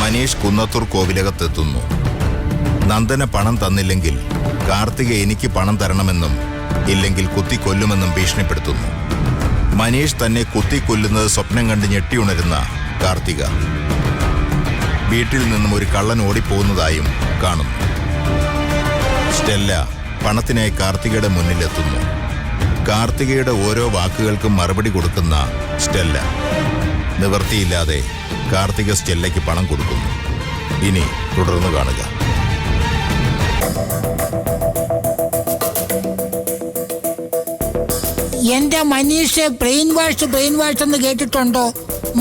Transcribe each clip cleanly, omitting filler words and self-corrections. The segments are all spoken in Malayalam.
മനീഷ് കുന്നത്തൂർ കോവിലകത്തെത്തുന്നു. നന്ദന പണം തന്നില്ലെങ്കിൽ കാർത്തിക എനിക്ക് പണം തരണമെന്നും ഇല്ലെങ്കിൽ കുത്തിക്കൊല്ലുമെന്നും ഭീഷണിപ്പെടുത്തുന്നു. മനീഷ് തന്നെ കുത്തിക്കൊല്ലുന്നത് സ്വപ്നം കണ്ട് ഞെട്ടിയുണരുന്ന കാർത്തിക വീട്ടിൽ നിന്നും ഒരു കള്ളൻ ഓടിപ്പോകുന്നതായും കാണുന്നു. സ്റ്റെല്ല പണത്തിനായി കാർത്തികയുടെ മുന്നിലെത്തുന്നു. കാർത്തികയുടെ ഓരോ വാക്കുകൾക്കും മറുപടി കൊടുക്കുന്ന സ്റ്റെല്ല. നിവൃത്തിയില്ലാതെ കാർത്തിക സ്റ്റെല്ലയ്ക്ക് പണം കൊടുക്കുന്നു. ഇനി തുടർന്ന് കാണുക. എന്റെ മനീഷ് ബ്രെയിൻ വാഷ് എന്ന് കേട്ടിട്ടുണ്ടോ?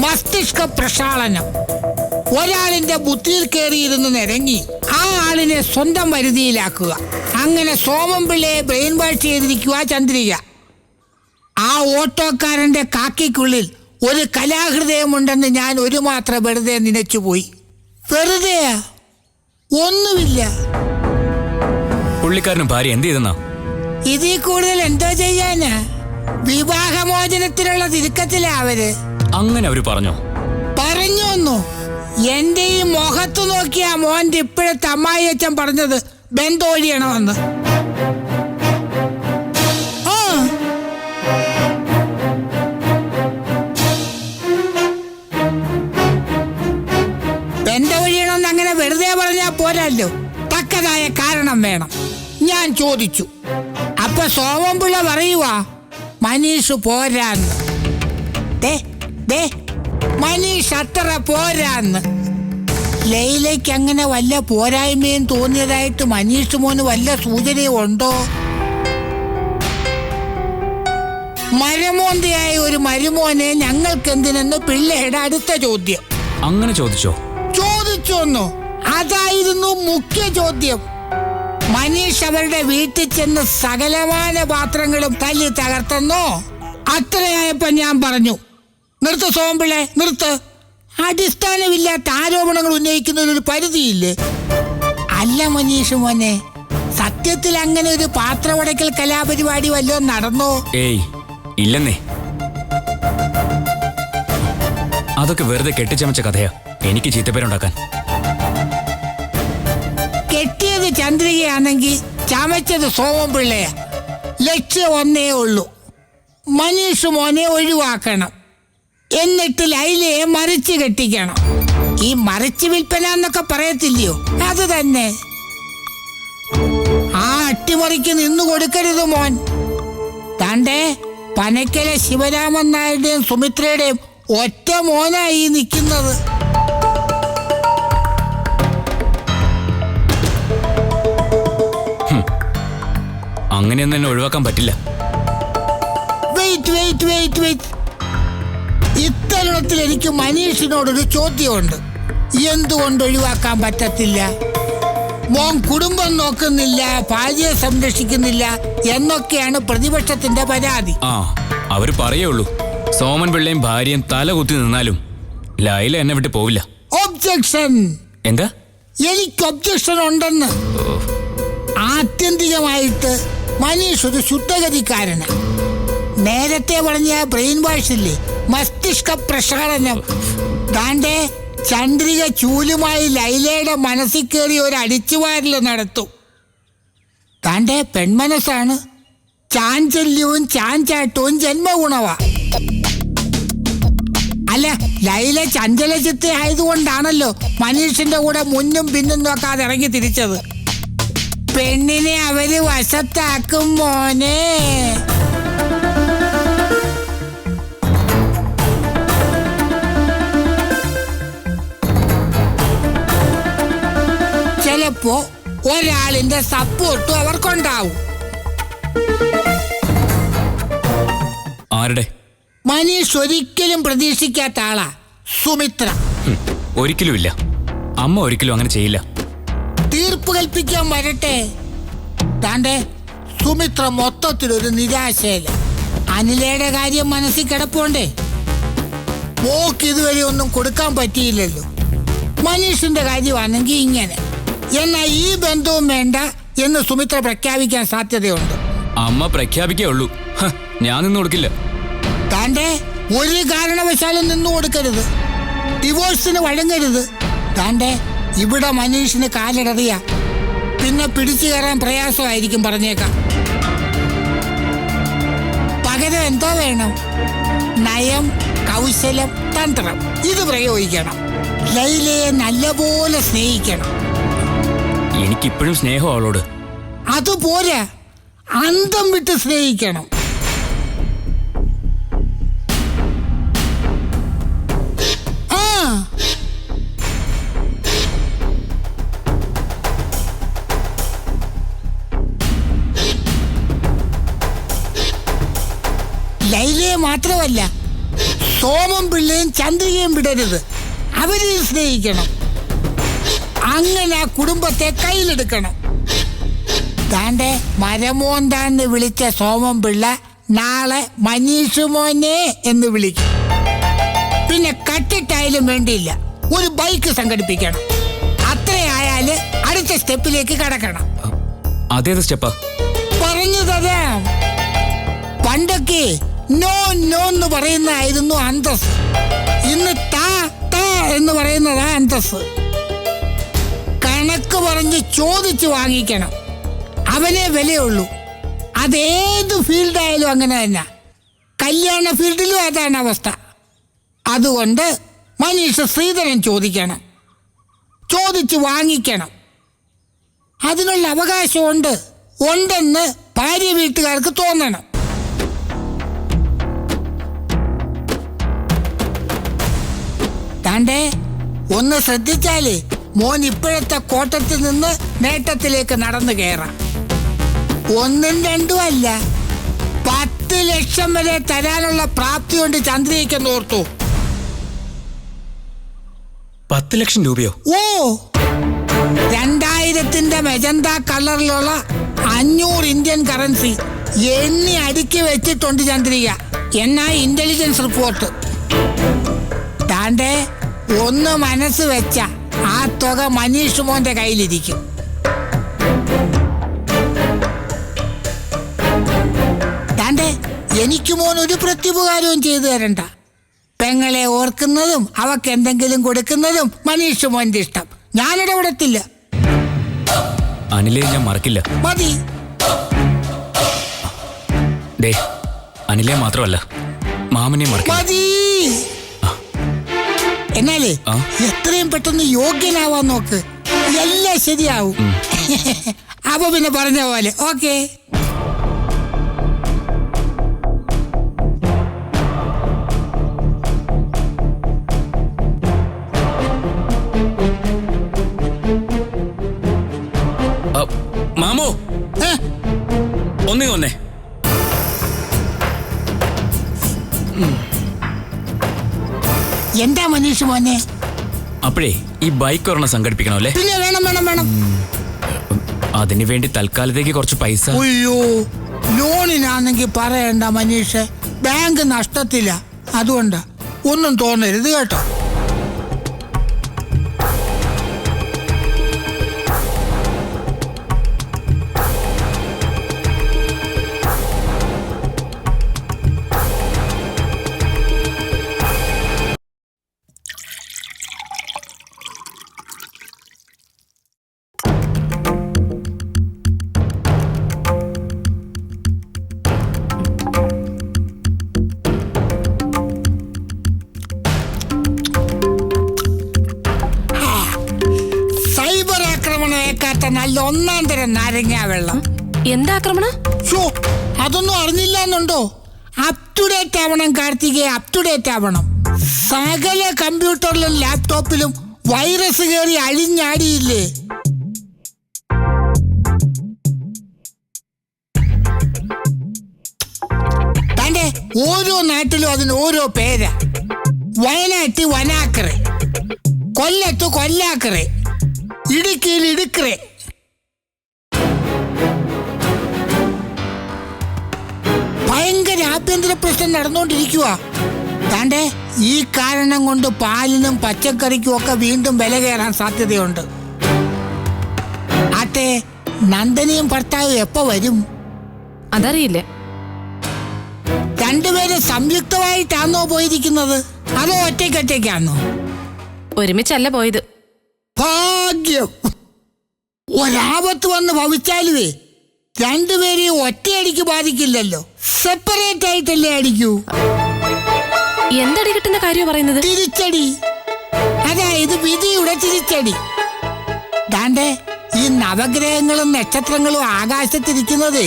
മസ്തിഷ്ക പ്രക്ഷാളനം. ഒരാളിന്റെ ബുദ്ധിയിൽ കയറിയിരുന്ന് നിരങ്ങി ആ ആളിനെ സ്വന്തം വരുതിയിലാക്കുക. അങ്ങനെ സോമൻ പിള്ളയെ ബ്രെയിൻ വാഷ് ചെയ്തിരിക്കുക ചന്ദ്രിക. ആ ഓട്ടോക്കാരന്റെ കാക്കിക്കുള്ളിൽ ഒരു കലാഹൃദയമുണ്ടെന്ന് ഞാൻ ഒരു മാത്രം വെറുതെ നനച്ചുപോയി. വെറുതെ ഒന്നുമില്ല. പുള്ളിക്കാരനും ഭാര്യ എന്ത് ചെയ്തെന്നാ? ഇതിൽ കൂടുതൽ എന്തോ ചെയ്യാനാ? വിവാഹമോചനത്തിനുള്ള തിരുക്കത്തിലാ അവര്. അങ്ങനെ അവര് പറഞ്ഞോ? പറഞ്ഞോന്നു. എന്റെ ഈ മുഖത്ത് നോക്കിയാ മോന്റെ ഇപ്പോഴത്തെ അമ്മായി അച്ഛൻ പറഞ്ഞത് ബന്ധോഴിയണമെന്ന്. ബന്ധോഴിയണമെന്ന് അങ്ങനെ വെറുതെ പറഞ്ഞാ പോരല്ലോ, തക്കതായ കാരണം വേണം. ഞാൻ ചോദിച്ചു. അപ്പൊ സോമൻപിള്ള പറയുവാ മനീഷ് പോരാന്ന്. മനീഷ് അത്ര പോരാന്ന്. ലൈലയ്ക്ക് അങ്ങനെ വല്ല പോരായ്മയും തോന്നിയതായിട്ട് മനീഷ് മോന് വല്ല സൂചനയും ഉണ്ടോ? മരമോന്തിയായ ഒരു മരുമോനെ ഞങ്ങൾക്ക് എന്തിനെന്ന് പിള്ളയുടെ അടുത്ത ചോദ്യം. അങ്ങനെ ചോദിച്ചോന്നോ? അതായിരുന്നു മുഖ്യ ചോദ്യം. മനീഷ് അവരുടെ വീട്ടിൽ ചെന്ന് സകലമാന പാത്രങ്ങളും തല്ലി തകർത്തെന്നോ? അത്രയായപ്പോ ഞാൻ പറഞ്ഞു, നിർത്ത് സോമൻപിള്ളേ, നിർത്ത്. അടിസ്ഥാനമില്ലാത്ത ആരോപണങ്ങൾ ഉന്നയിക്കുന്നതിനൊരു പരിധിയില്ലേ? അല്ല മനീഷ് മോനെ, സത്യത്തിൽ അങ്ങനെ ഒരു പാത്രവടക്കൽ കലാപരിപാടി വല്ലതും നടന്നോ? ഏയ് ഇല്ലെന്നേ. അതൊക്കെ വെറുതെ കെട്ടിച്ചമച്ച കഥയാ, എനിക്ക് ചീത്തപ്പേരുണ്ടാക്കാൻ. കെട്ടിയത് ചന്ദ്രികയാണെങ്കിൽ ചമച്ചത് സോമൻപിള്ളയാ. ലക്ഷ്യം ഒന്നേ ഉള്ളൂ, മനീഷ് മോനെ ഒഴിവാക്കണം. എന്നിട്ട് ലൈലയെ മറിച്ച് കെട്ടിക്കണം. ഈ മറിച്ച് വിൽപ്പന എന്നൊക്കെ പറയത്തില്ലയോ, അത് തന്നെ. ആ അട്ടിമറിക്ക് നിന്നു കൊടുക്കരുത് മോൻ. താണ്ടേ പനക്കലെ ശിവരാമൻ നായരുടെയും സുമിത്രയുടെയും ഒറ്റ മോനായി നിൽക്കുന്നത്. അങ്ങനെയൊന്നും എന്നെ ഒഴിവാക്കാൻ പറ്റില്ല. വെയിറ്റ്. ഇത്തരുണത്തിൽ എനിക്ക് മനീഷിനോടൊരു ചോദ്യമുണ്ട്. എന്തുകൊണ്ട് ഒഴിവാക്കാൻ പറ്റത്തില്ല? മോൻ കുടുംബം നോക്കുന്നില്ല, ഭാര്യയെ സംരക്ഷിക്കുന്നില്ല എന്നൊക്കെയാണ് പ്രതിപക്ഷത്തിന്റെ പരാതി. അവര് പറയുള്ളൂ. സോമൻ പിള്ളയും ഭാര്യയും തല കുത്തി നിന്നാലും ലൈല എന്നെ വിട്ട് പോവില്ല. ഒബ്ജക്ഷൻ. എന്താ? എനിക്ക് ഒബ്ജക്ഷൻ ഉണ്ടെന്ന്. ആത്യന്തികമായിട്ട് മനീഷ് ഒരു ശുദ്ധഗതിക്കാരന്. നേരത്തെ പറഞ്ഞ ബ്രെയിൻ വാഷില്ലേ, മസ്തിഷ്ക പ്രക്ഷാളനം. താണ്ടെ ചന്ദ്രിക ചൂലുമായി ലൈലയുടെ മനസ്സിൽ കയറി ഒരു അടിച്ചുവാരല് നടത്തും. താണ്ടെ പെൺമനസ്സാണ്. ചാഞ്ചല്യവും ചാഞ്ചാട്ടവും ജന്മഗുണവാ. അല്ല, ലൈല ചഞ്ചലചിത്ത ആയതുകൊണ്ടാണല്ലോ മനീഷിന്റെ കൂടെ മുന്നും പിന്നും നോക്കാതെ ഇറങ്ങി തിരിച്ചത്. പെണ്ണിനെ അവര് വശത്താക്കും മോനെ. ചിലപ്പോ ഒരാളിന്റെ സപ്പോർട്ടും അവർക്കുണ്ടാവും. ആരുടെ? മനീഷ് ഒരിക്കലും പ്രതീക്ഷിക്കാത്ത ആളാ സുമിത്ര. ഒരിക്കലുമില്ല. അമ്മ ഒരിക്കലും അങ്ങനെ ചെയ്യില്ല. തീർപ്പ് കൽപ്പിക്കാൻ വരട്ടെ. താണ്ടെ സുമിത്ര മൊത്തത്തിലൊരു നിരാശയില്ല. അനിലയുടെ കാര്യം മനസ്സിൽ കിടപ്പുണ്ടേ. മോക്ക് ഇതുവരെ ഒന്നും കൊടുക്കാൻ പറ്റിയില്ലല്ലോ. മനീഷിന്റെ കാര്യമാണെങ്കിൽ ഇങ്ങനെ. എന്നാൽ ഈ ബന്ധവും വേണ്ട എന്ന് സുമിത്ര പ്രഖ്യാപിക്കാൻ സാധ്യതയുണ്ട്. അമ്മ പ്രഖ്യാപിക്കേ ഉള്ളൂ, ഞാൻ നിന്ന് കൊടുക്കില്ല. താണ്ടെ ഒരു കാരണവശാലും നിന്നു കൊടുക്കരുത്. ഡിവോഴ്സിന് വഴങ്ങരുത്. താണ്ടെ ഇവിടെ മനീഷിന് കാലിടറിയ പിന്നെ പിടിച്ചു കയറാൻ പ്രയാസമായിരിക്കും, പറഞ്ഞേക്കാം. പകരം എന്തോ വേണം? നയം, കൗശലം, തന്ത്രം ഇത് പ്രയോഗിക്കണം. ലൈലയെ നല്ലപോലെ സ്നേഹിക്കണം. എനിക്കിപ്പോഴും സ്നേഹം അവളോട്. അതുപോരാ, അന്തം വിട്ട് സ്നേഹിക്കണം. ആ ലൈലയെ മാത്രമല്ല, സോമൻ പിള്ളയും ചന്ദ്രികയും വിടരുത്. അവരെ സ്നേഹിക്കണം. അങ്ങനെ ആ കുടുംബത്തെ കയ്യിലെടുക്കണം. താണ്ടെ മരമോന്താന്ന് വിളിച്ച സോമൻ പിള്ള നാളെ മനീഷ് മോനെ എന്ന് വിളിക്കും. പിന്നെ കട്ടിട്ടായാലും വേണ്ടിയില്ല, ഒരു ബൈക്ക് സംഘടിപ്പിക്കണം. അത്രയായാല് അടുത്ത സ്റ്റെപ്പിലേക്ക് കടക്കണം. അതേത് സ്റ്റെപ്പാ? പറഞ്ഞു തരാം. പണ്ടൊക്കെ നോ നോ എന്ന് പറയുന്നതായിരുന്നു അന്തസ്. ഇന്ന് താ താ എന്ന് പറയുന്നതാ അന്തസ്. കണക്ക് പറഞ്ഞ് ചോദിച്ചു വാങ്ങിക്കണം. അവനെ വിലയുള്ളൂ. അതേത് ഫീൽഡായാലും അങ്ങനെ തന്നെ. കല്യാണ ഫീൽഡിലും അതാണ് അവസ്ഥ. അതുകൊണ്ട് മനീഷ് ശ്രീധരൻ ചോദിക്കണം, ചോദിച്ചു വാങ്ങിക്കണം. അതിനുള്ള അവകാശമുണ്ട്, ഉണ്ടെന്ന് ഭാര്യ വീട്ടുകാർക്ക് തോന്നണം. താണ്ടെ ഒന്ന് ശ്രദ്ധിച്ചാലേ മോൻ ഇപ്പോഴത്തെ കോട്ടത്തിൽ നിന്ന് നേട്ടത്തിലേക്ക് നടന്നു കയറാം. 1 2 അല്ല, 10 ലക്ഷം വരെ തരാനുള്ള പ്രാപ്തി കൊണ്ട് ചന്ദ്രയ്ക്കെന്ന് ഓർത്തു. 10 ലക്ഷം രൂപയോ? ഓ, 2000 മെജന്ത കളറിലുള്ള 500 ഇന്ത്യൻ കറൻസി എണ്ണി അടുക്കി വെച്ചിട്ടുണ്ട് ചന്ദ്രിക. എന്നാ ഇന്റലിജൻസ് റിപ്പോർട്ട്. താണ്ടെ ഒന്ന് മനസ്സ് വെച്ച ആ തുക മനീഷ് മോന്റെ കയ്യിലിരിക്കും. താണ്ടെ എനിക്ക് മോൻ ഒരു പ്രത്യുപകാരവും ചെയ്തു തരണ്ട. പെങ്ങളെ ഓർക്കുന്നതും അവക്ക് എന്തെങ്കിലും കൊടുക്കുന്നതും മനീഷ് മോന്റെ ഇഷ്ടം. ഞാനിടപെടത്തില്ല. അനിലെ ഞാൻ മറക്കില്ല. മതി. ദേ, അനിലെ മാത്രമല്ല, മാമനെ മറക്കില്ല. മതി. എന്നാലേ എത്രയും പെട്ടെന്ന് യോഗ്യനാവാൻ നോക്ക്. എല്ലാം ശരിയാവും. അപ്പൊ പിന്നെ പറഞ്ഞ പോലെ ഓക്കെ. മാമോ, ഒന്നേ എന്താ മനീഷ് മോനെ? അപ്പോഴേ ഈ ബൈക്ക് ഒരെണ്ണം സംഘടിപ്പിക്കണം അല്ലേ? പിന്നെ വേണം വേണം വേണം. അതിനു വേണ്ടി തൽക്കാലത്തേക്ക് കുറച്ച് പൈസ. അയ്യോ, ലോണിനാണെങ്കിൽ പറയണ്ട മനീഷ്, ബാങ്ക് നഷ്ടത്തില്ല. അതുകൊണ്ടാ, ഒന്നും തോന്നരുത് കേട്ടോ. നല്ല 1-ാം തരം നാരങ്ങ വെള്ളം. എന്താക്രമണം? അതൊന്നും അറിഞ്ഞില്ല എന്നുണ്ടോ? അപ് ടു ഡേറ്റ് ആവണം കാർത്തികേ, അപ് ടു ഡേറ്റ് ആവണം. സകല കമ്പ്യൂട്ടറിലും ലാപ്ടോപ്പിലും വൈറസ് കയറി അഴിഞ്ഞാടിയില്ലേ? തന്റെ ഓരോ നാട്ടിലും അതിന് ഓരോ പേരാ. വയനാട്ടിൽ വനാക്കറെ, കൊല്ലത്ത് കൊല്ലാക്കറെ, ഇടുക്കിയിൽ ഇടുക്കറെ. ഭയങ്കര ആഭ്യന്തര പ്രശ്നം നടന്നുകൊണ്ടിരിക്കുക. താണ്ടെ ഈ കാരണം കൊണ്ട് പാലിനും പച്ചക്കറിക്കും ഒക്കെ വീണ്ടും വില കയറാൻ സാധ്യതയുണ്ട്. ആട്ടെ, നന്ദനയും ഭർത്താവും എപ്പോ വരും? അതറിയില്ല. രണ്ടുപേരും സംയുക്തമായിട്ടാണോ പോയിരിക്കുന്നത്, അതോ ഒറ്റയ്ക്കൊറ്റയ്ക്കാണോ? ഒരുമിച്ചല്ല പോയത്, ഭാഗ്യം. ഒരാപത്ത് വന്ന് ഭവിച്ചാലുവേ രണ്ടുപേരെയും ഒറ്റയടിക്ക് ബാധിക്കില്ലല്ലോ. സെപ്പറേറ്റ് ആയിട്ടല്ലേ അടിക്കൂ. എന്തടി കിട്ടുന്ന കാര്യം പറയുന്നത്? തിരിച്ചടി, അതായത് വിധിയുടെ തിരിച്ചടി. ദാണ്ടേ ഈ നവഗ്രഹങ്ങളും നക്ഷത്രങ്ങളും ആകാശത്തിരിക്കുന്നത്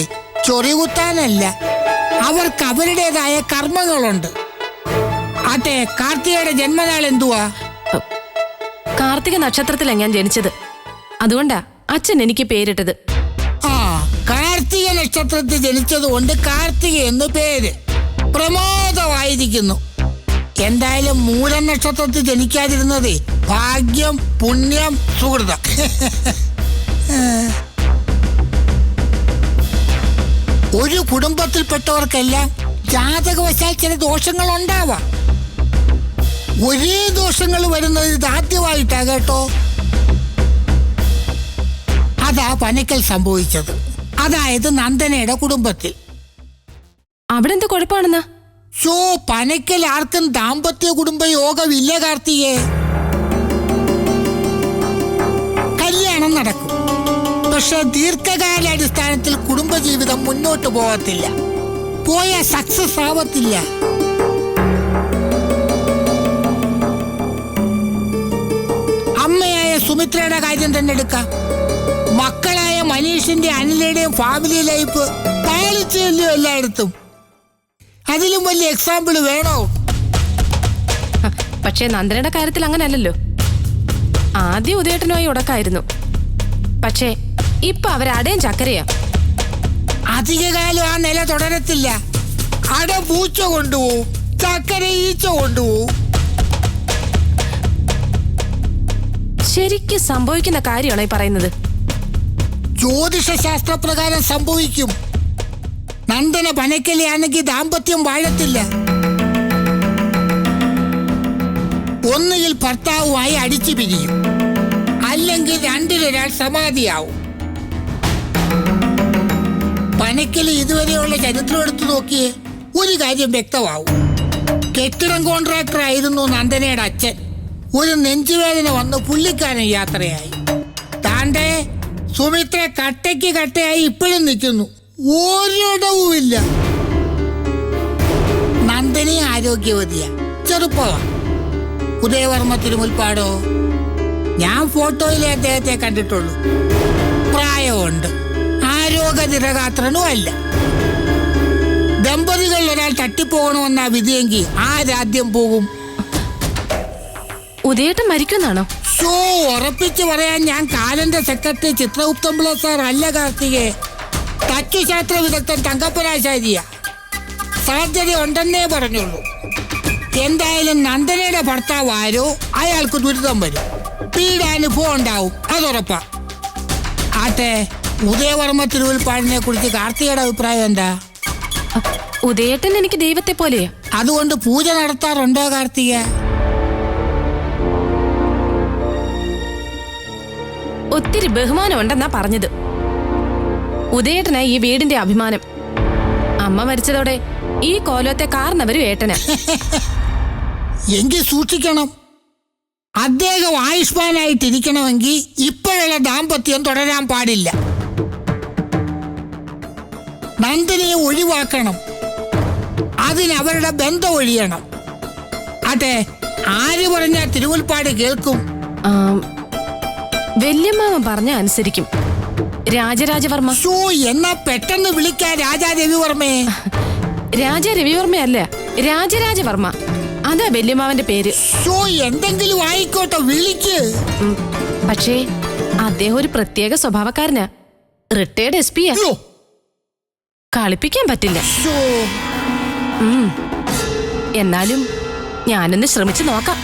ചൊറികുത്താനല്ല, അവർക്ക് അവരുടേതായ കർമ്മങ്ങളുണ്ട്. ആട്ടെ, കാർത്തികയുടെ ജന്മനാൾ എന്തുവാ? കാർത്തിക നക്ഷത്രത്തിലാണ് ഞാൻ ജനിച്ചത്. അതുകൊണ്ടാ അച്ഛൻ എനിക്ക് പേരിട്ടത്. ആ, കാർത്തിക നക്ഷത്രത്തിൽ ജനിച്ചത് കൊണ്ട് കാർത്തിക എന്ന് പേര്. പ്രമോദമായിരിക്കുന്നു. എന്തായാലും മൂലം നക്ഷത്രത്തിൽ ജനിക്കാതിരുന്നത് ഭാഗ്യം, പുണ്യം, സുഹൃതം. ഒരു കുടുംബത്തിൽപ്പെട്ടവർക്കെല്ലാം ജാതകവശാൽ ചില ദോഷങ്ങൾ ഉണ്ടാവാം. ഒരേ ദോഷങ്ങൾ വരുന്നത് ഇതാദ്യമായിട്ടാ കേട്ടോ. അതാ പനക്കൽ സംഭവിച്ചത്. അതായത് നന്ദനയുടെ കുടുംബത്തിൽ. അവിടെ എന്ത് കുഴപ്പമാണെന്നാ? പനക്കൽ ആർക്കും ദാമ്പത്യ കുടുംബ യോഗമില്ല കാർത്തികേ. കല്യാണം നടക്കും, പക്ഷെ ദീർഘകാലാടിസ്ഥാനത്തിൽ കുടുംബജീവിതം മുന്നോട്ട് പോകത്തില്ല. പോയ സക്സസ് ആവത്തില്ല. അമ്മയായ സുമിത്രയുടെ കാര്യം തന്നെ എടുക്കാം. മക്കളായ മനീഷിന്റെ അനിലയുടെയും ഫാമിലി ലൈഫ് പാലിച്ചല്ലോ എല്ലായിടത്തും. അതിലും വലിയ എക്സാമ്പിൾ വേണോ? പക്ഷേ നന്ദനയുടെ കാര്യത്തിൽ അങ്ങനല്ലല്ലോ. ആദ്യം ഉദയേട്ടനുമായി ഉടക്കായിരുന്നു, പക്ഷേ ഇപ്പൊ അവരടയും ചക്കരയാ. അധികകാലം ആ നില തുടരത്തില്ല. അട പൂച്ച കൊണ്ടുപോവും, ചക്കര ഈച്ച കൊണ്ടുപോവും. ശരിക്കും സംഭവിക്കുന്ന കാര്യമാണോ ഈ പറയുന്നത്? ജ്യോതിഷ ശാസ്ത്രപ്രകാരം സംഭവിക്കും. നന്ദന പനക്കലിയാണെങ്കിൽ ദാമ്പത്യം വാഴത്തില്ല. ഒന്നുകിൽ ഭർത്താവുമായി അടിച്ചു പിരിയും, അല്ലെങ്കിൽ രണ്ടിലൊരാൾ സമാധിയാവും. പനക്കലി ഇതുവരെയുള്ള ചരിത്രം എടുത്തു നോക്കിയേ ഒരു കാര്യം വ്യക്തമാവും. കെട്ടിടം കോൺട്രാക്ടർ ആയിരുന്നു നന്ദനയുടെ അച്ഛൻ. ഒരു നെഞ്ചുവേദന വന്ന് പുള്ളിക്കാരൻ യാത്രയായി. താണ്ടേ സുമിത്ര കട്ടയ്ക്ക് കട്ടയായി ഇപ്പോഴും നിൽക്കുന്നു. ഒരിടവുമില്ല. നന്ദനെ ആരോഗ്യവതിയ, ചെറുപ്പമാ. ഉദയവർമ്മ തിരുമുൽപ്പാടോ? ഞാൻ ഫോട്ടോയിലെ അദ്ദേഹത്തെ കണ്ടിട്ടുള്ളൂ. പ്രായമുണ്ട്, ആരോഗ്യനിരഗാത്രനും അല്ല. ദമ്പതികളിൽ ഒരാൾ തട്ടിപ്പോകണമെന്നാ വിധിയെങ്കിൽ ആരാദ്യം പോകും? ഉദയേട്ടൻ മരിക്കുന്നാണോ? ഉറപ്പിച്ചു പറയാൻ ഞാൻ കാലന്റെ സെക്രട്ടറി ചിത്രഗുപ്തംപിള്ള സാർ അല്ല കാർത്തികേ. തച്ചുശാസ്ത്ര വിദഗ്ധൻ തങ്കപ്പനാശാരിയ. സർജറി ഉണ്ടെന്നേ പറഞ്ഞുള്ളൂ. എന്തായാലും നന്ദനയുടെ ഭർത്താവ് ആരോ അയാൾക്ക് ദുരിതം വരും, പീഡാനുഭവം ഉണ്ടാവും, അതുറപ്പാ. ആട്ടെ, ഉദയവർമ്മ തിരുവുൽപ്പാടിനെ കുറിച്ച് കാർത്തികയുടെ അഭിപ്രായം എന്താ? ഉദയേട്ടൻ എനിക്ക് ദൈവത്തെ പോലെയാ. അതുകൊണ്ട് പൂജ നടത്താറുണ്ടോ കാർത്തിക? ഒത്തിരി ബഹുമാനം ഉണ്ടെന്നാ പറഞ്ഞത്. ഉദയേട്ടനായി ഈ വീടിന്റെ അഭിമാനം. അമ്മ മരിച്ചതോടെ ഈ കോലത്തെ കാരണവരും ഏട്ടനാ. എങ്കിൽ സൂക്ഷിക്കണം. അദ്ദേഹം ആയുഷ്മാനായിട്ടിരിക്കണമെങ്കിൽ ഇപ്പോഴുള്ള ദാമ്പത്യം തുടരാൻ പാടില്ല. നന്ദനയെ ഒഴിവാക്കണം. അതിനവരുടെ ബന്ധം ഒഴിയണം. അതെ, ആര് പറഞ്ഞാൽ തിരുമുൽപ്പാട് കേൾക്കും? വല്യമ്മാവൻ പറഞ്ഞ അനുസരിക്കും. രാജരാജവർമ്മ. എന്നാ പെട്ടെന്ന് വിളിക്കാ രാജാ രവിവർമ്മയെ. രാജ രവിവർമ്മയല്ല, രാജരാജവർമ്മ. അതാ വല്യമ്മാവന്റെ പേര്. എന്തെങ്കിലും ആയിക്കോട്ടെ, വിളിക്ക്. പക്ഷേ അദ്ദേഹം ഒരു പ്രത്യേക സ്വഭാവക്കാരനാ. റിട്ടയർഡ് SP യാ. കളിപ്പിക്കാൻ പറ്റില്ല. എന്നാലും ഞാനൊന്ന് ശ്രമിച്ചു നോക്കാം.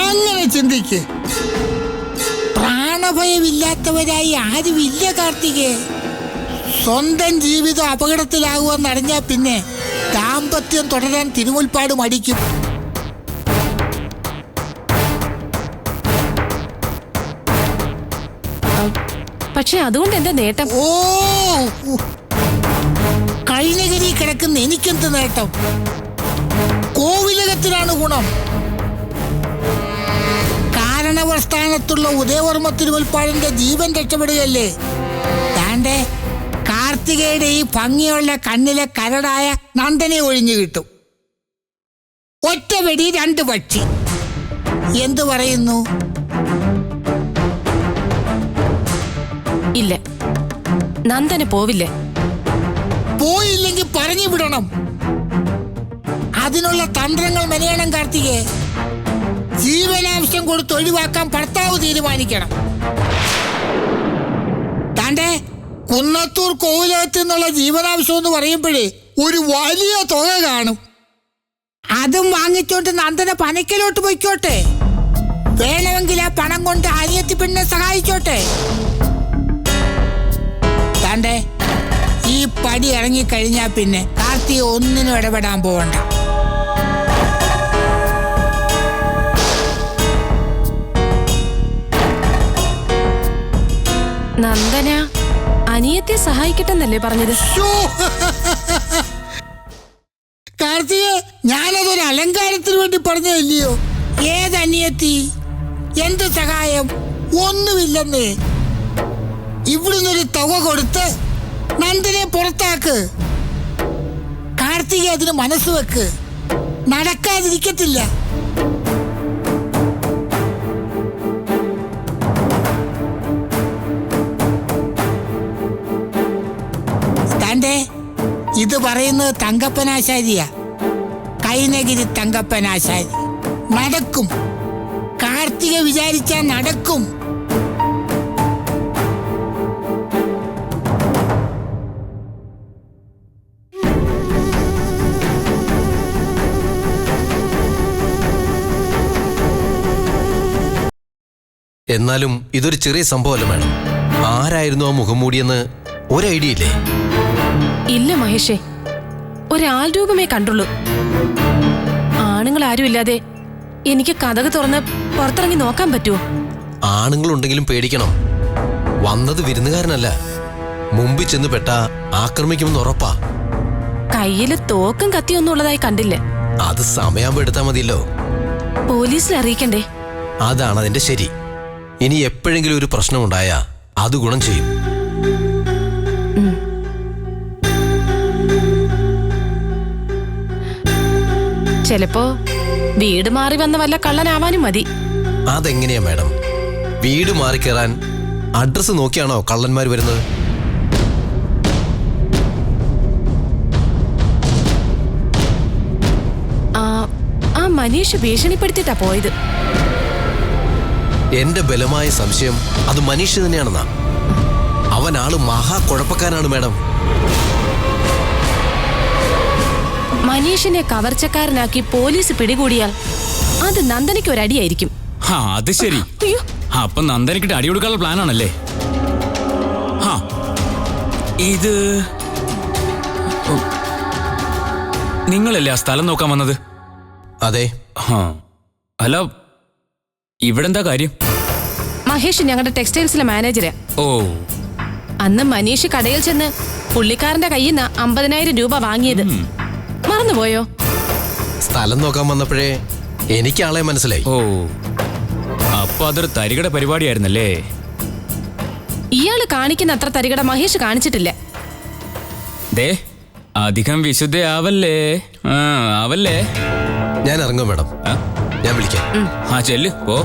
അങ്ങനെ ചിന്തിക്ക്. പ്രാണഭയമില്ലാത്തവരായി ആരുമില്ല കാർത്തികേ. സ്വന്തം ജീവിതം അപകടത്തിലാകുമെന്നറിഞ്ഞാൽ പിന്നെ ദാമ്പത്യം തുടരാൻ തിരുമുൽപ്പാട് മടിക്കും. പക്ഷെ അതുകൊണ്ട് എന്താ നേട്ടം? കഴിഞ്ഞകരി കിടക്കുന്ന എനിക്കെന്ത് നേട്ടം? കോവിലകത്തിനാണ് ഗുണം. കാരണവർ സ്ഥാനത്തുള്ള ഉദയവർമ്മ തിരുവൽപ്പാടിന്റെ ജീവൻ രക്ഷപ്പെടുകയല്ലേ. താണ്ടെ കാർത്തികയുടെ ഈ ഭംഗിയുള്ള കണ്ണിലെ കരടായ നന്ദനെ ഒഴിഞ്ഞു കിട്ടും. ഒറ്റ വെടി 2 പക്ഷി. എന്തു പറയുന്നു? ഇല്ല, നന്ദന് പോവില്ലേ. പോയില്ലെങ്കിൽ പറഞ്ഞു വിടണം. അതിനുള്ള തന്ത്രങ്ങൾ മെനയണം കാർത്തികേ. ജീവനാംശം കൊടുത്ത് ഒഴിവാക്കാൻ ഭർത്താവ് തീരുമാനിക്കണം. താണ്ടെ കുന്നത്തൂർ കോവിലകത്ത് നിന്നുള്ള ജീവനാംശം എന്ന് പറയുമ്പോഴേ ഒരു വലിയ തുക കാണും. അതും വാങ്ങിച്ചോണ്ട് നന്ദന പനക്കലോട്ട് പോയിക്കോട്ടെ. വേണമെങ്കിൽ ആ പണം കൊണ്ട് അനിയത്തി പെണ്ണെ സഹായിച്ചോട്ടെ. താണ്ടെ ഈ പടി ഇറങ്ങിക്കഴിഞ്ഞാ പിന്നെ കാർത്തിക ഒന്നിനും ഇടപെടാൻ പോവണ്ട. നന്ദന അനിയത്തെ സഹായിക്കട്ടെന്നല്ലേ പറഞ്ഞത്? കാർത്തിക, ഞാനതൊരു അലങ്കാരത്തിന് വേണ്ടി പറഞ്ഞതല്ലയോ. ഏതനിയത്തി? എന്ത് സഹായം? ഒന്നുമില്ലെന്ന്. ഇവിടുന്നൊരു തുക കൊടുത്ത് നന്ദനെ പുറത്താക്ക്. കാർത്തിക അതിന് മനസ്സ് വെക്ക്. നടക്കാതിരിക്കത്തില്ല. താണ്ടെ ഇത് പറയുന്നത് തങ്കപ്പനാശാരിയാ. കൈനഗിരി തങ്കപ്പനാശാരി. നടക്കും. കാർത്തിക വിചാരിച്ചാൽ നടക്കും. എന്നാലും ഇതൊരു ചെറിയ സംഭവമല്ല മാഡം. ആരായിരുന്നു ആ മുഖം മൂടിയെന്ന് ഒരു ഐഡിയ ഇല്ലേ? ഇല്ല മഹേഷേ, ഒരാൾ രൂപമേ കണ്ടുള്ളൂ. ആണുങ്ങൾ ആരും ഇല്ലാതെ എനിക്ക് കതക് തുറന്ന് പുറത്തിറങ്ങി നോക്കാൻ പറ്റുമോ? ആണുങ്ങളുണ്ടെങ്കിലും പേടിക്കണം. വന്നത് വിരുന്നുകാരനല്ല. മുമ്പിൽ ചെന്ന് പെട്ട ആക്രമിക്കുമെന്ന് ഉറപ്പാ. കയ്യില് തോക്കും കത്തിയൊന്നും ഉള്ളതായി കണ്ടില്ല. അത് സമയാകുമ്പോ എടുത്താൽ മതിയല്ലോ. പോലീസിൽ അറിയിക്കണ്ടേ? അതാണ് അതിന്റെ ശരി. ഇനി എപ്പോഴെങ്കിലും ഒരു പ്രശ്നമുണ്ടായാ അത് ഗുണം ചെയ്യും. ചിലപ്പോ വീട് മാറി വന്ന വല്ല കള്ളനാവാനും മതി. അതെങ്ങനെയാ മാഡം? വീട് മാറിക്കയറാൻ അഡ്രസ് നോക്കിയാണോ കള്ളന്മാർ വരുന്നത്? ആ മനീഷ് ഭീഷണിപ്പെടുത്തിയിട്ടാ പോയത്. എന്റെ ബലമായ സംശയം അത് മനീഷ് തന്നെയാണെന്നാ. അവൻ ആള് മഹാ കുഴപ്പക്കാരാണ് മാഡം. മനീഷിനെ കവർച്ചക്കാരനാക്കി പോലീസ് പിടികൂടിയാൽ അത് നന്ദനയ്ക്ക് ഒരടിയായിരിക്കും. അത് ശരി. അപ്പൊ നന്ദനക്കിട്ട് അടി കൊടുക്കാനുള്ള പ്ലാൻ ആണല്ലേ? ഇത് നിങ്ങളല്ലേ ആ സ്ഥലം നോക്കാൻ വന്നത്? അതെ. അല്ല, ഇവിടെന്താ കാര്യം? മഹേഷ് ഞങ്ങളുടെ ടെക്സ്റ്റൈൽസിലെ മാനേജരാ. ഓ. അന്ന് മനീഷ് കടയിൽ ചെന്ന് പുള്ളിക്കാരന്റെ കയ്യിൽ നിന്ന് 50,000 രൂപ വാങ്ങിയത് മറന്നുപോയോ? സ്ഥലം നോക്കാൻ വന്നപ്പോഴേ എനിക്ക് ആളെ മനസ്സിലായി. ഓ, അപ്പൊ അതൊരു തരികട പരിപാടിയായിരുന്നല്ലേ? ഇയാള് കാണിക്കുന്ന അത്ര തരികട മഹേഷ് കാണിച്ചിട്ടില്ല. ദേ, അധികം വിശുദ്ധയാവല്ലേ. ആവല്ലേ. ഞാൻ ഇറങ്ങും മാഡം. ഞാൻ വിളിക്കാം. ചെല്ല് പോ.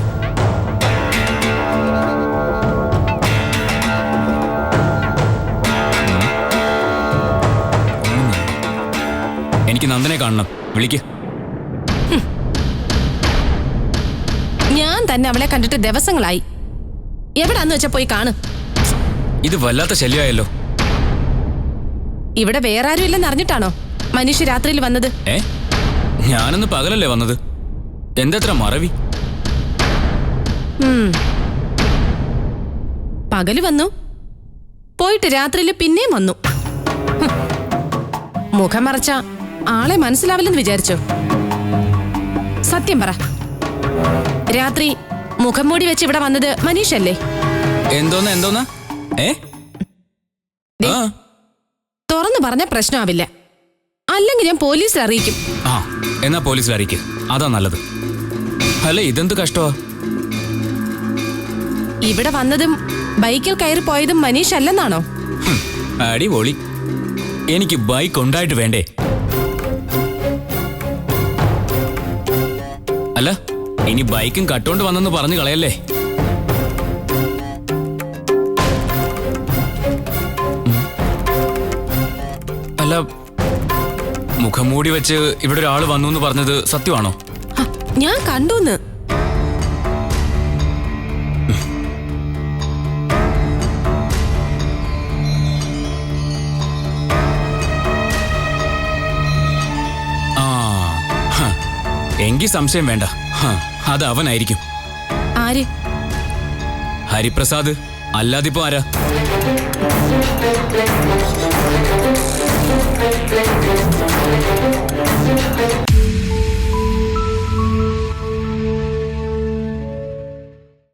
എനിക്ക് നന്ദനെ കാണണം. വിളിക്ക്. ഞാൻ തന്നെ അവളെ കണ്ടിട്ട് ദിവസങ്ങളായി. എവിടാന്ന് വെച്ചാ പോയി കാണും. ഇത് വല്ലാത്ത ശല്യമായല്ലോ. ഇവിടെ വേറെ ആരും ഇല്ലെന്ന് അറിഞ്ഞിട്ടാണോ മനീഷ് രാത്രിയിൽ വന്നത്? ഞാനൊന്ന് പകലല്ലേ വന്നത്. എന്തെത്ര മറവി. പകല് വന്നു, പോയിട്ട് രാത്രിയിൽ പിന്നെയും വന്നു. മുഖം മറച്ച ആളെ മനസ്സിലാവില്ലെന്ന് വിചാരിച്ചോ? സത്യം പറ, രാത്രി മുഖം മൂടി വെച്ച് ഇവിടെ വന്നത് മനീഷല്ലേ? എന്തോന്നാ? തുറന്നു പറഞ്ഞ പ്രശ്നമാവില്ല. അല്ലെങ്കിൽ ഞാൻ പോലീസിൽ അറിയിക്കും. എന്നാ പോലീസിൽ അറിയിക്കും. അതാ നല്ലത്. അല്ല, ഇതെന്ത് കഷ്ടമാ. ഇവിടെ വന്നതും ബൈക്കിൽ കയറി പോയതും മനീഷ് അല്ലെന്നാണോ? അടിപൊളി. എനിക്ക് ബൈക്ക് ഉണ്ടായിട്ട് വേണ്ടേ? അല്ല, ഇനി ബൈക്കും കട്ടോണ്ട് വന്നെന്ന് പറഞ്ഞു കളയല്ലേ? അല്ല, മുഖം മൂടി വെച്ച് ഇവിടെ ഒരാൾ വന്നു എന്ന് പറഞ്ഞത് സത്യമാണോ? ഞാൻ കണ്ടുന്ന്. എങ്കിൽ സംശയം വേണ്ട, അത് അവനായിരിക്കും. ആര്? ഹരിപ്രസാദ്. അല്ലാതിപ്പോ ആരാ?